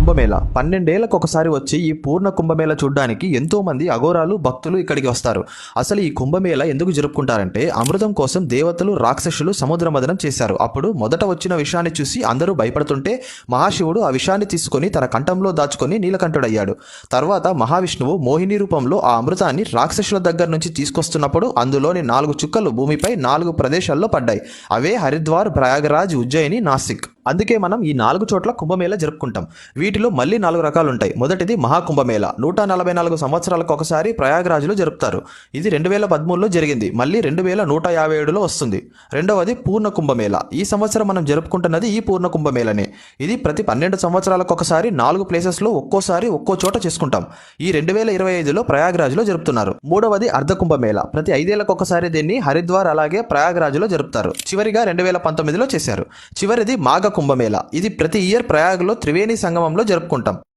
కుంభమేళ 12 ఏళ్లకు ఒకసారి వచ్చి ఈ పూర్ణ కుంభమేళ చూడ్డానికి ఎంతో మంది అఘోరాలు భక్తులు ఇక్కడికి వస్తారు. అసలు ఈ కుంభమేళ ఎందుకు జరుపుకుంటారంటే అమృతం కోసం దేవతలు రాక్షసులు సముద్ర మదనం చేశారు. అప్పుడు మొదట వచ్చిన విషయాన్ని చూసి అందరూ భయపడుతుంటే మహాశివుడు ఆ విషయాన్ని తీసుకొని తన కంఠంలో దాచుకొని నీలకంఠుడయ్యాడు. తర్వాత మహావిష్ణువు మోహిని రూపంలో ఆ అమృతాన్ని రాక్షసుల దగ్గర నుంచి తీసుకొస్తున్నప్పుడు అందులోని 4 చుక్కలు భూమిపై 4 ప్రదేశాల్లో పడ్డాయి. అవే హరిద్వార్, ప్రయాగరాజ్, ఉజ్జయిని, నాసిక్. అందుకే మనం ఈ 4 చోట్ల కుంభమేళ జరుపుకుంటాం. వీటిలో మళ్ళీ 4 రకాలు ఉంటాయి. మొదటిది మహాకుంభమేళ, 144 సంవత్సరాలకు ఒకసారి ప్రయాగరాజ్లో జరుపుతారు. ఇది 2013లో జరిగింది, మళ్ళీ 2157లో వస్తుంది. రెండవది పూర్ణ కుంభమేళ. ఈ సంవత్సరం మనం జరుపుకుంటున్నది ఈ పూర్ణ కుంభమేళనే. ఇది ప్రతి 12 సంవత్సరాలకు ఒకసారి 4 ప్లేసెస్లో ఒక్కోసారి ఒక్కో చోట చేసుకుంటాం. ఈ 2025లో ప్రయాగరాజ్లో జరుపుతున్నారు. మూడవది అర్ధ కుంభమేళ. ప్రతి 5 ఏళ్లకు ఒకసారి దీన్ని హరిద్వార్ అలాగే ప్రయాగరాజ్లో జరుపుతారు. చివరిగా 2019లో చేశారు. చివరిది మాఘ కుంభమేళ. ఇది ప్రతి ఇయర్ ప్రయాగ్లో త్రివేణి సంగమంలో జరుపుకుంటాం.